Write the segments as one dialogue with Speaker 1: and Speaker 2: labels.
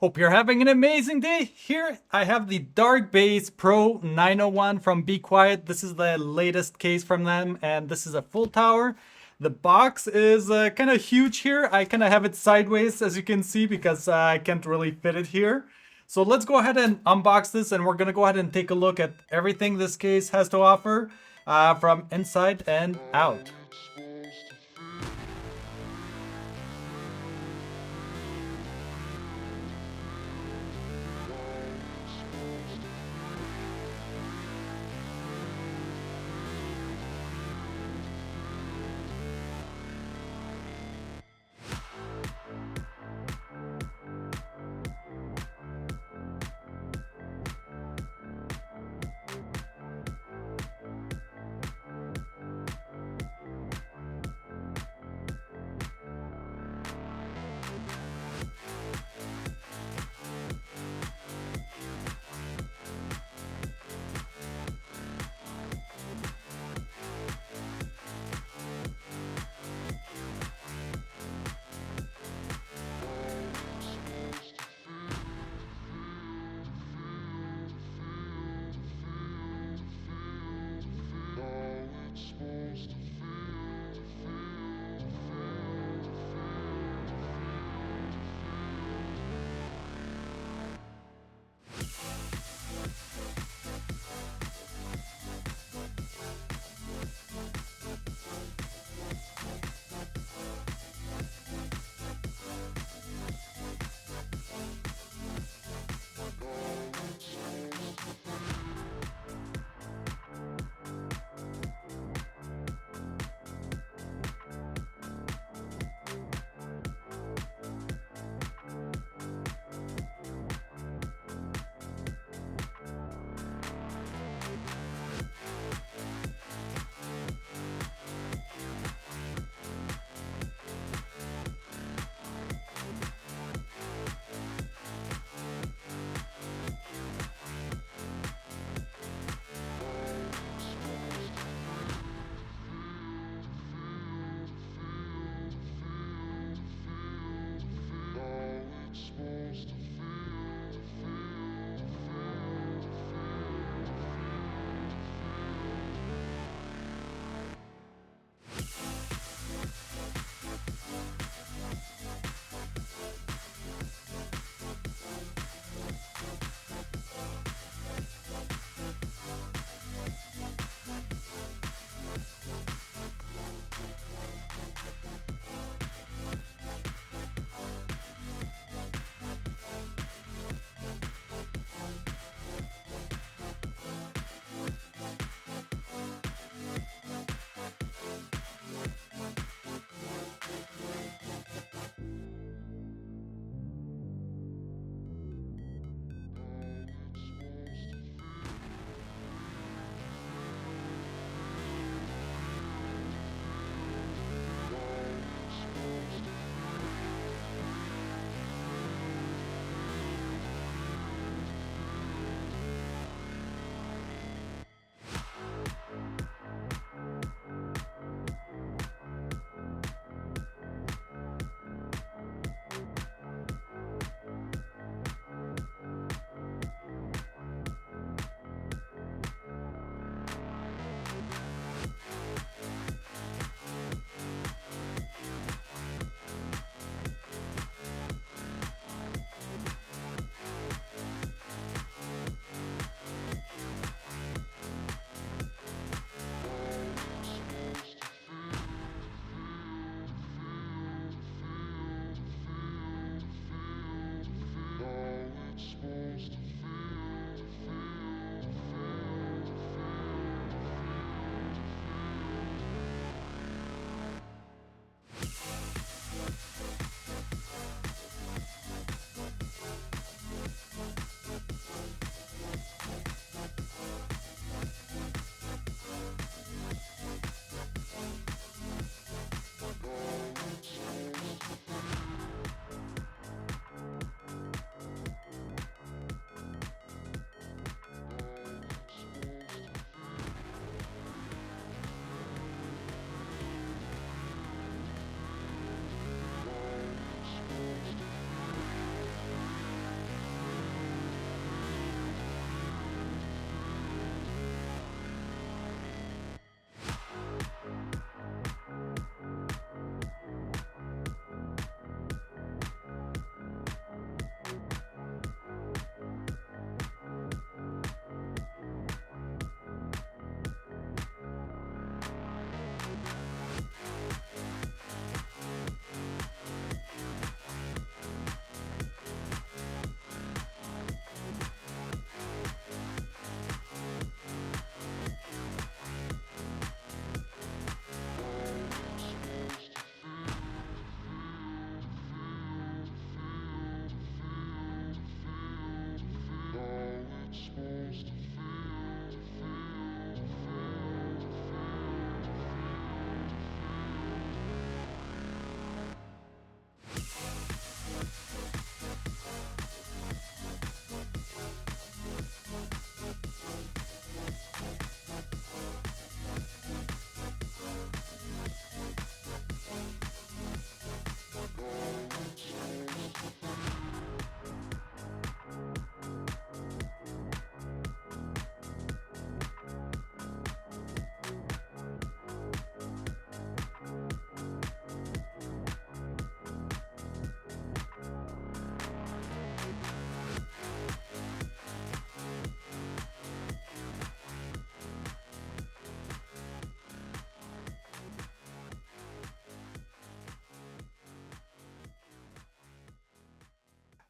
Speaker 1: Hope you're having an amazing day. Here I have the Dark Base Pro 901 from Be Quiet. This is the latest case from them, and this is a full tower. The box is kind of huge here. I kind of have it sideways, as you can see, because I can't really fit it here. So let's go ahead and unbox this, and we're going to go ahead and take a look at everything this case has to offer from inside and out.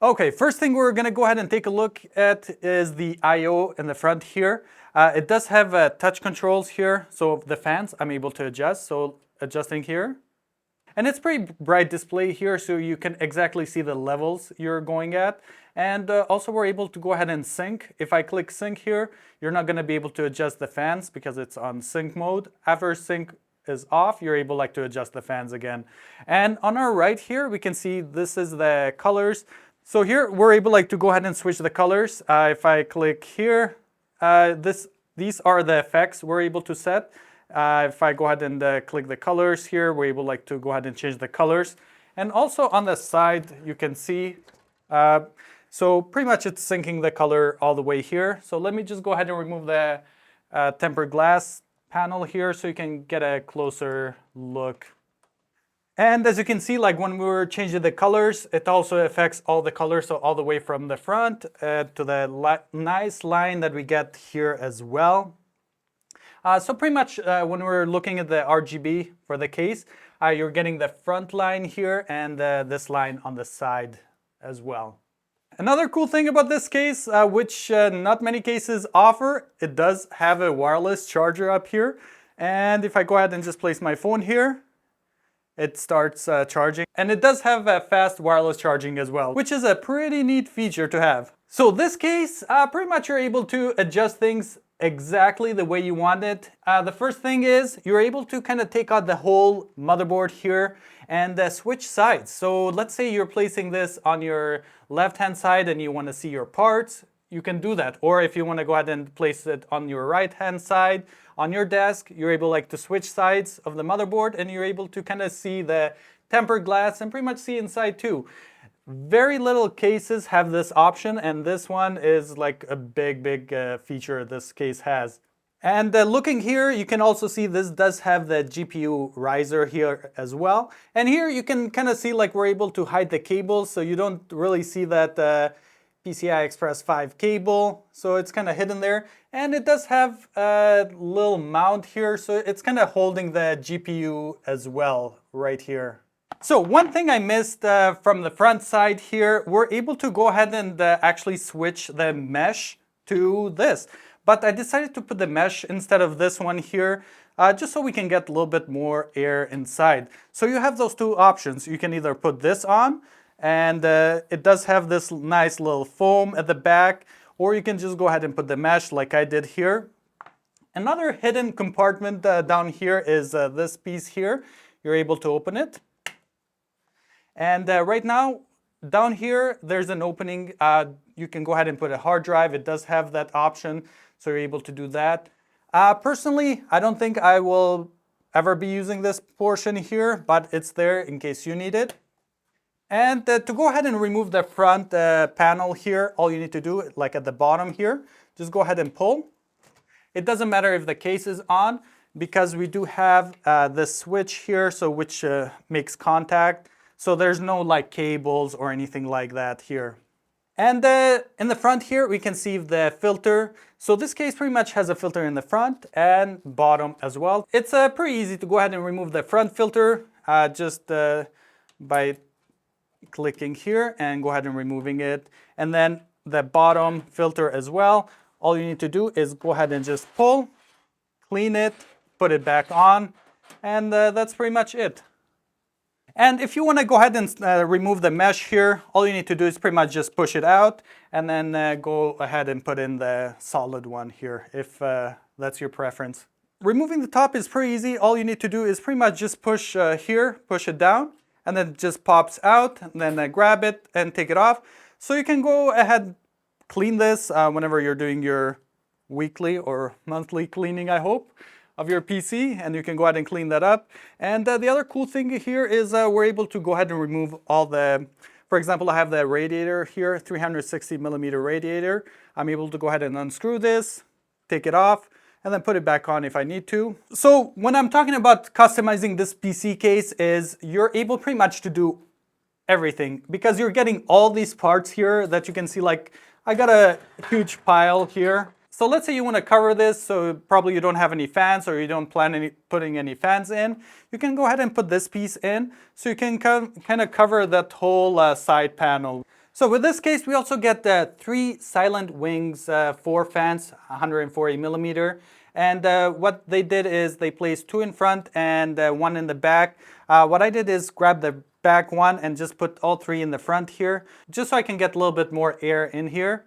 Speaker 1: Okay, first thing we're gonna go ahead and take a look at is the I/O in the front here. It does have touch controls here, so the fans I'm able to adjust, so adjusting here. And it's pretty bright display here, so you can exactly see the levels you're going at. And also we're able to go ahead and sync. If I click sync here, you're not gonna be able to adjust the fans because it's on sync mode. After sync is off, you're able to adjust the fans again. And on our right here, we can see this is the colors. So here we're able to go ahead and switch the colors. If I click here, these are the effects we're able to set. If I go ahead and click the colors here, we're able to go ahead and change the colors. And also on the side, you can see, so pretty much it's syncing the color all the way here. So let me just go ahead and remove the tempered glass panel here so you can get a closer look. And as you can see, when we were changing the colors, it also affects all the colors, so all the way from the front to the nice line that we get here as well. So pretty much when we're looking at the RGB for the case, you're getting the front line here and this line on the side as well. Another cool thing about this case, which not many cases offer, it does have a wireless charger up here. And if I go ahead and just place my phone here, it starts charging. And it does have a fast wireless charging as well, which is a pretty neat feature to have. So this case, pretty much you're able to adjust things exactly the way you want it. The first thing is you're able to kind of take out the whole motherboard here and switch sides. So let's say you're placing this on your left hand side and you want to see your parts, you can do that. Or if you want to go ahead and place it on your right hand side on your desk, you're able to switch sides of the motherboard and you're able to kind of see the tempered glass and pretty much see inside too. Very little cases have this option, and this one is a big feature this case has. And looking here, you can also see this does have the GPU riser here as well. And here you can kind of see we're able to hide the cables, so you don't really see that PCI Express 5 cable, so it's kind of hidden there. And it does have a little mount here, so it's kind of holding the GPU as well right here. So one thing I missed from the front side here, we're able to go ahead and actually switch the mesh to this. But I decided to put the mesh instead of this one here, just so we can get a little bit more air inside. So you have those two options. You can either put this on, and it does have this nice little foam at the back, or you can just go ahead and put the mesh like I did here. Another hidden compartment down here is this piece here. You're able to open it. And right now, down here, there's an opening. You can go ahead and put a hard drive. It does have that option, so you're able to do that. Personally, I don't think I will ever be using this portion here, but it's there in case you need it. And to go ahead and remove the front panel here, all you need to do, at the bottom here, just go ahead and pull. It doesn't matter if the case is on, because we do have this switch here, so which makes contact. So there's no cables or anything like that here. And in the front here, we can see the filter. So this case pretty much has a filter in the front and bottom as well. It's pretty easy to go ahead and remove the front filter just by clicking here and go ahead and removing it. And then the bottom filter as well. All you need to do is go ahead and just pull, clean it, put it back on, and that's pretty much it. And if you want to go ahead and remove the mesh here, all you need to do is pretty much just push it out and then go ahead and put in the solid one here if that's your preference. Removing the top is pretty easy. All you need to do is pretty much just push here, push it down, and then it just pops out, and then grab it and take it off. So you can go ahead, clean this whenever you're doing your weekly or monthly cleaning, I hope, of your PC, and you can go ahead and clean that up. And the other cool thing here is we're able to go ahead and remove all the, for example, I have the radiator here, 360 millimeter radiator. I'm able to go ahead and unscrew this, take it off, and then put it back on if I need to. So when I'm talking about customizing this PC case is you're able pretty much to do everything, because you're getting all these parts here that you can see. I got a huge pile here. So let's say you want to cover this, so probably you don't have any fans or you don't plan putting any fans in. You can go ahead and put this piece in, so you can kind of cover that whole side panel. So with this case, we also get the 3 silent wings, 4 fans, 140 millimeter. And what they did is they placed 2 in front and 1 in the back. What I did is grab the back one and just put all 3 in the front here, just so I can get a little bit more air in here.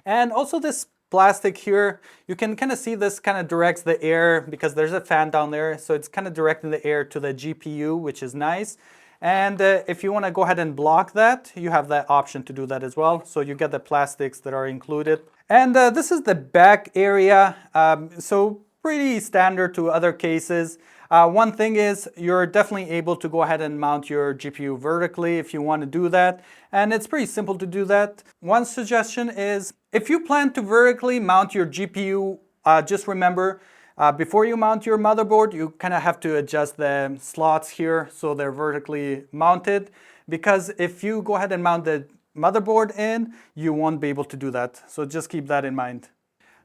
Speaker 1: And also this plastic here, you can kind of see this kind of directs the air because there's a fan down there. So it's kind of directing the air to the GPU, which is nice. And if you want to go ahead and block that, you have that option to do that as well. So you get the plastics that are included. And this is the back area. So pretty standard to other cases. One thing is you're definitely able to go ahead and mount your GPU vertically if you want to do that. And it's pretty simple to do that. One suggestion is if you plan to vertically mount your GPU, just remember before you mount your motherboard, you kind of have to adjust the slots here so they're vertically mounted. Because if you go ahead and mount the motherboard in, you won't be able to do that. So just keep that in mind.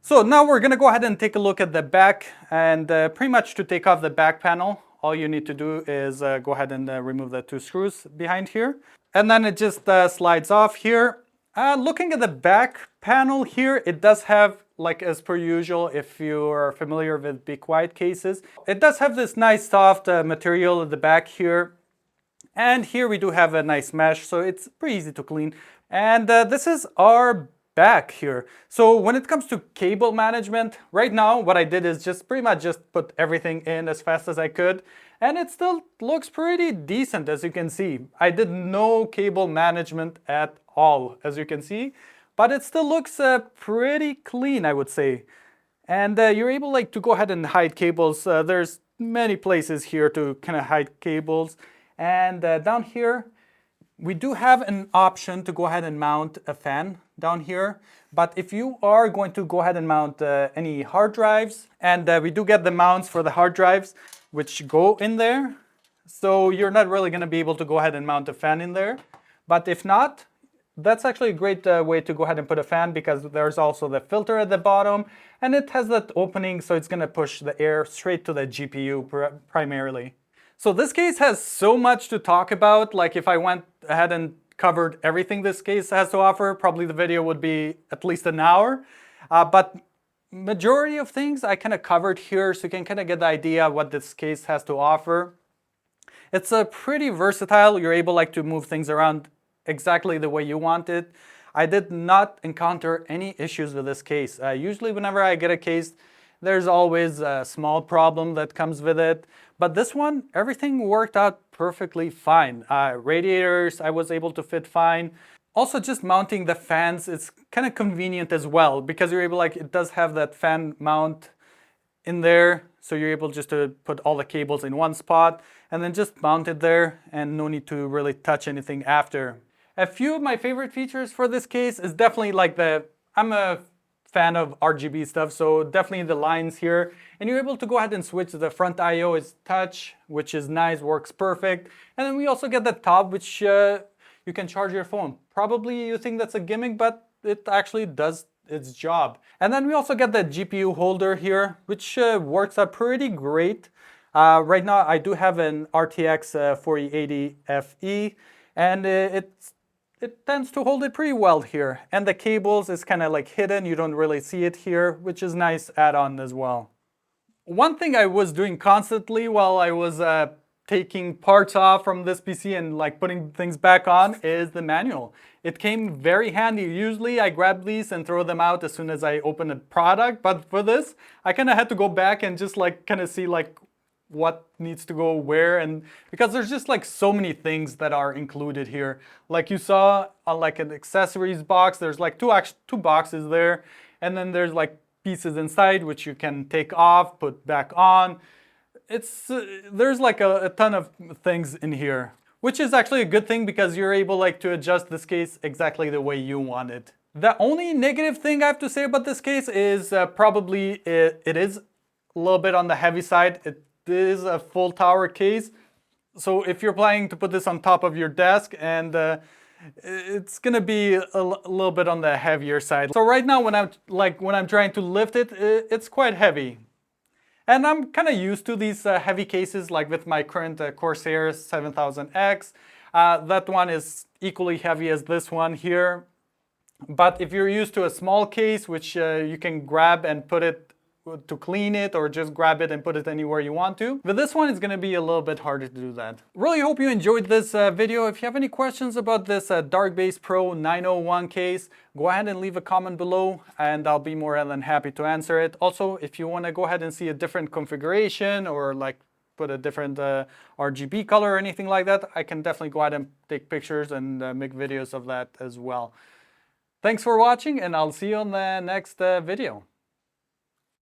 Speaker 1: So now we're going to go ahead and take a look at the back, and pretty much to take off the back panel, all you need to do is go ahead and remove the 2 screws behind here. And then it just slides off here. Looking at the back panel here, it does have, like as per usual, if you are familiar with Be Quiet cases, it does have this nice soft material at the back here. And here we do have a nice mesh, so it's pretty easy to clean. And this is our back here. So when it comes to cable management, right now what I did is just pretty much just put everything in as fast as I could, and it still looks pretty decent, as you can see. I did no cable management at all, as you can see, but it still looks pretty clean, I would say. And you're able to go ahead and hide cables. There's many places here to kind of hide cables. And down here we do have an option to go ahead and mount a fan down here. But if you are going to go ahead and mount any hard drives, and we do get the mounts for the hard drives, which go in there. So you're not really going to be able to go ahead and mount a fan in there. But if not, that's actually a great way to go ahead and put a fan, because there's also the filter at the bottom, and it has that opening, so it's going to push the air straight to the GPU primarily. So this case has so much to talk about. Like if I went ahead and covered everything this case has to offer, probably the video would be at least an hour. But majority of things I kind of covered here, so you can kind of get the idea what this case has to offer. It's pretty versatile. You're able to move things around exactly the way you want it. I did not encounter any issues with this case. Usually whenever I get a case, there's always a small problem that comes with it. But this one, everything worked out perfectly fine. Radiators, I was able to fit fine. Also, just mounting the fans, it's kind of convenient as well, because you're able, it does have that fan mount in there. So you're able just to put all the cables in one spot and then just mount it there, and no need to really touch anything after. A few of my favorite features for this case is definitely I'm a fan of RGB stuff, so definitely the lines here. And you're able to go ahead and switch. The front I/O is touch, which is nice, works perfect. And then we also get the top, which you can charge your phone. Probably you think that's a gimmick, but it actually does its job. And then we also get the GPU holder here, which works out pretty great. Right now I do have an RTX 4080 Fe, and it tends to hold it pretty well here. And the cables is kind of hidden, you don't really see it here, which is nice add-on as well. One thing I was doing constantly while I was taking parts off from this PC and putting things back on is the manual. It came very handy. Usually I grab these and throw them out as soon as I open a product, but for this I kind of had to go back and just kind of see what needs to go where, and because there's just so many things that are included here. Like you saw on an accessories box, there's two boxes there, and then there's pieces inside which you can take off, put back on. It's there's a ton of things in here, which is actually a good thing because you're able to adjust this case exactly the way you want it. The only negative thing I have to say about this case is probably it is a little bit on the heavy side. It is a full tower case, so if you're planning to put this on top of your desk, and it's gonna be a little bit on the heavier side. So right now when I'm trying to lift it, it's quite heavy. And I'm kind of used to these heavy cases, with my current Corsair 7000X. That one is equally heavy as this one here. But if you're used to a small case, which you can grab and put it to clean it, or just grab it and put it anywhere you want to, with this one it's going to be a little bit harder to do that. Really hope you enjoyed this video. If you have any questions about this Dark Base Pro 901 case, go ahead and leave a comment below and I'll be more than happy to answer it. Also, if you want to go ahead and see a different configuration, or like put a different RGB color or anything like that, I can definitely go ahead and take pictures and make videos of that as well. Thanks for watching, and I'll see you on the next video.